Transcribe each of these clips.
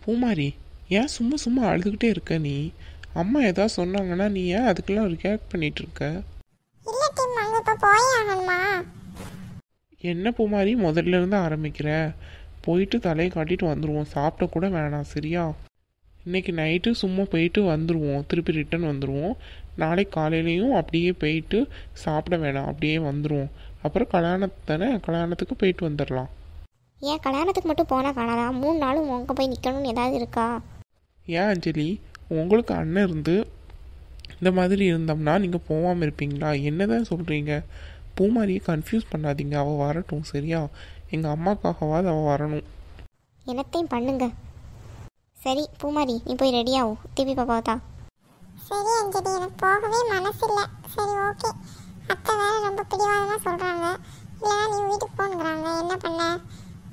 பூமாரி, ஏன் சும்மா சும்மா அழுதுகிட்டே இருக்க நீ? அம்மா ஏதாவது சொன்னாங்கன்னா நீ ஏன் அதுக்கெல்லாம் ரியாக்ட் பண்ணிட்டு இருக்க? என்ன பூமாரி முதல்ல இருந்து ஆரம்பிக்கிற? போயிட்டு தலையை காட்டிட்டு வந்துடுவோம், சாப்பிட கூட வேணாம் சரியா? இன்னைக்கு நைட்டு சும்மா போயிட்டு வந்துடுவோம், திருப்பி ரிட்டன் வந்துடுவோம். நாளைக்கு காலையிலையும் அப்படியே போயிட்டு சாப்பிட வேணாம், அப்படியே வந்துடுவோம். அப்புறம் கல்யாணத்தானே, கல்யாணத்துக்கு போயிட்டு வந்துடலாம். ஏன் கல்யாணத்துக்கு மட்டும் போனால் காணாதா? 3 நாளும் உங்க போய் நிற்கணும்னு ஏதாவது இருக்கா? ஏன் அஞ்சலி, உங்களுக்கு அண்ணன் இருந்து இந்த மாதிரி இருந்தோம்னா நீங்கள் போகாமல் இருப்பீங்களா? என்ன தான் சொல்கிறீங்க? பூமாரியை கன்ஃபியூஸ் பண்ணாதீங்க, அவள் வரட்டும் சரியா? எங்கள் அம்மாக்காகவாது அவள் வரணும். என்னத்தையும் பண்ணுங்க. சரி பூமாரி, நீ போய் ரெடியாகும், டிவி பாப்பாவதா? சரி அஞ்சலி, எனக்கு போகவே மனசு இல்லை. சரி ஓகே, அத்தை வேற ரொம்ப பிடிவாதமாக சொல்கிறாங்க. இல்லைனா நீ வீட்டுக்கு போங்கிறாங்க. என்ன பண்ண?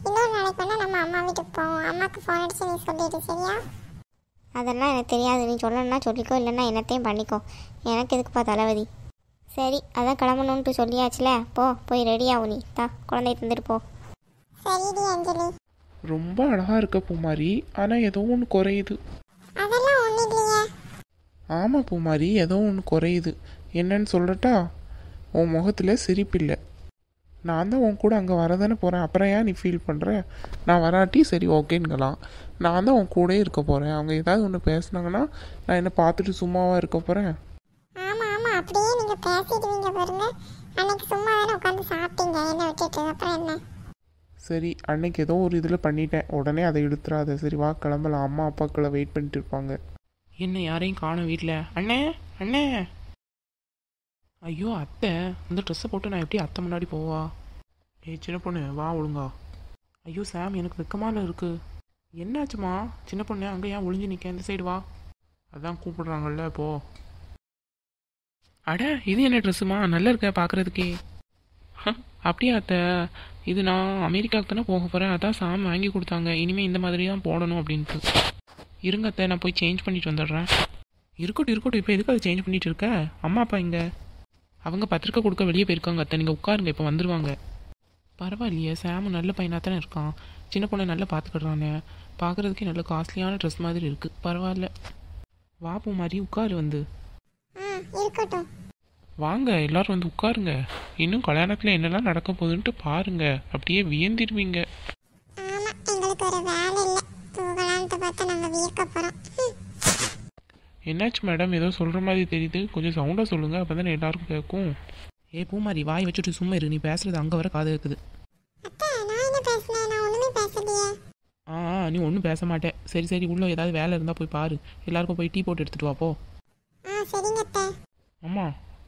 இன்னொரு நாளைக்கு வேணால் நம்ம அம்மா வீட்டுக்கு போவோம். அம்மாவுக்கு ஃபோன் அடிச்சு நீ சொல்லிடு சரியா? அதெல்லாம் எனக்கு தெரியாது, நீ சொல்லணும்னா சொல்லிக்கோ, இல்லைன்னா என்னத்தையும் பண்ணிக்கோ. எனக்கு எதுக்குப்பா தலைவதி. சரி அதான் கிளம்பணுன்ட்டு சொல்லியாச்சுல, போய் ரெடியாகும். நீ குழந்தைய தந்துட்டு போ. சரிடி அஞ்சலி. ரொம்ப அழகாக இருக்க பூமாரி, ஆனால் ஏதோ ஒன்று குறையுது. அதெல்லாம் ஒன்றும் இல்லையே. ஆமாம் பூமாரி, ஏதோ ஒன்று குறையுது. என்னன்னு சொல்லட்டா? உன் முகத்தில் சிரிப்பில்லை. நான் தான் உன் கூட அங்கே வரதானே போகிறேன், அப்புறம் ஏன் நீ ஃபீல் பண்ணுற? நான் வராட்டி சரி ஓகேங்கலாம். நான் தான் உன் கூட இருக்க போகிறேன். அவங்க ஏதாவது ஒன்று பேசுனாங்கன்னா நான் என்ன பார்த்துட்டு சும்மாவாக இருக்க போகிறேன்? ஆமாம் ஆமாம், அப்படியே நீங்கள் பேசிடுவீங்க பாருங்க. அன்னைக்கு சும்மா தானே உட்காந்து சாப்பிட்டீங்க என்ன விட்டுட்டு, அப்புறம் என்ன? சரி, அன்னைக்கு ஏதோ ஒரு இதில் பண்ணிட்டேன், உடனே அதை எடுத்துடாத. சரி வா கிளம்பலாம், அம்மா அப்பாக்களை வெயிட் பண்ணிட்டு இருப்பாங்க. என்ன யாரையும் காணும் வீட்டில்? அண்ணே அண்ணே. ஐயோ அத்தை, இந்த ட்ரெஸ்ஸை போட்டு நான் எப்படி அத்தை முன்னாடி போவா? சின்ன பொண்ணு வா ஒழுங்கா. ஐயோ சாம், எனக்கு வெக்கமால இருக்கு. என்னாச்சுமா? சின்ன பொண்ணு அங்கே ஏன் ஒளிஞ்சு நிற்க? இந்த சைடு வா. அதான் கூப்பிடுறாங்கல்ல, போ. அட, இது என்ன ட்ரெஸ்ஸுமா? நல்லா இருக்க பார்க்குறதுக்கே. அப்படியா அத்தை? இது நான் அமெரிக்காவுக்கு தானே போக போகிறேன், அதான் சாம் வாங்கி கொடுத்தாங்க. இனிமேல் இந்த மாதிரி தான் போடணும் அப்படின்ட்டு. இருங்க அத்தை, நான் போய் சேஞ்ச் பண்ணிட்டு வந்துடுறேன். இருக்கட்டும் இருக்கட்டும், இப்போ எதுக்கு அதை சேஞ்ச் பண்ணிட்டு இருக்க? அம்மா அப்பா இங்கே? அவங்க பத்திரிக்கை கொடுக்க வெளியே போயிருக்காங்க அத்தை, நீங்கள் உட்காருங்க, இப்போ வந்துடுவாங்க. பரவாயில்லையே, சாமு நல்ல பையனாக தானே இருக்கான். சின்ன பொண்ணை நல்லா பார்த்துக்கிடுறானே. பார்க்குறதுக்கே நல்ல காஸ்ட்லியான ட்ரெஸ் மாதிரி இருக்குது. பரவாயில்ல. வா பூ மாதிரி உட்காரு வந்து. இருக்கட்டும். வாங்க எல்லாரும் வந்து உட்காருங்க. இன்னும் கல்யாணத்தில் என்னெல்லாம் நடக்க போகுதுன்ட்டு பாருங்க, அப்படியே வியந்திருவீங்க. ஆமாம், எங்களுக்கு ஒரு வேலை இல்லை. கல்யாணத்தை பார்த்து நாங்கள் வியக்க போகிறோம். என்னாச்சு மேடம், ஏதோ சொல்கிற மாதிரி தெரியுது, கொஞ்சம் சவுண்டாக சொல்லுங்கள், அப்போ தானே எல்லாருக்கும் கேட்கும். பூமாரி வாய் வச்சுட்டு சும்மா இரு, நீ பேசுறது அங்கே வர காது இருக்குது. நீ ஒன்றும் பேச மாட்டேன். சரி சரி, உள்ளே ஏதாவது வேலை இருந்தால் போய் பாரு. எல்லாருக்கும் போய் டீ போட்டு எடுத்துகிட்டு வாப்போ. அம்மா,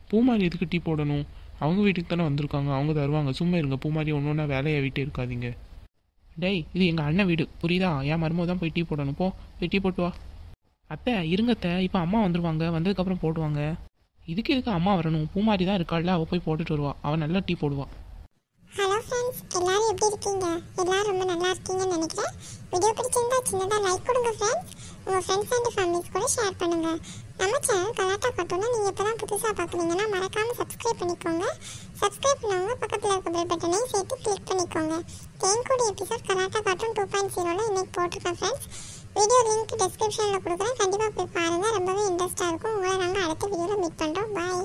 பூமாரி எதுக்கு டீ போடணும்? அவங்க வீட்டுக்கு தானே வந்திருக்காங்க, அவங்க தருவாங்க. சும்மா இருங்க, பூமாரி ஒன்று ஒன்றா வேலையை விட்டு இருக்காதீங்க. டேய், இது எங்கள் அண்ணன் வீடு புரியுதா? என் மருமக தான் போய் டீ போடணும். போய் டீ போட்டு வா. அத்தை இருங்க அத்தை, இப்போ அம்மா வந்துடுவாங்க, வந்ததுக்கப்புறம் போடுவாங்க. இதுக்கு அம்மா வரணும்? பூமாரி தான் இருக்காள்ல, அவள் போய் போட்டுட்டு வருவா. அவள் நல்லா டீ போடுவா. ஹலோ ஃப்ரெண்ட்ஸ், எல்லாரும் எப்படி இருக்கீங்க? எல்லாரும் ரொம்ப நல்லா இருக்கீங்கன்னு நினைக்கிறேன். வீடியோ பிடிச்சிருந்தா சின்னதாக லைக் கொடுங்க ஃப்ரெண்ட்ஸ். உங்கள் ஃப்ரெண்ட்ஸ் அண்ட் ஃபேமிலிஸ் கூட ஷேர் பண்ணுங்கள். நம்ம சேனல் கலாட்டா கார்ட்டூனை நீங்கள் இப்போ தான் புதுசாக பார்க்குறீங்கன்னா மறக்காமல் சப்ஸ்கிரைப் பண்ணிக்கோங்க. சப்ஸ்கிரைப் பண்ணவங்க பக்கத்தில் இருக்க பெல் பட்டனையும் சேர்த்து கிளிக் பண்ணிக்கோங்க. தேன்கூடி எபிசோட் கலாட்டா கார்ட்டூன் 2.0 இன்னைக்கு போட்டிருக்கேன் ஃப்ரெண்ட்ஸ். வீடியோ லிங்க் டிஸ்கிரிப்ஷனில் கொடுக்குறேன், கண்டிப்பாக போய் பாருங்கள். ரொம்பவே இன்ட்ரெஸ்ட்டாக இருக்கும். உங்களை நாங்கள் அடுத்த வீடியோவில் மீட் பண்ணுறோம். பாய்.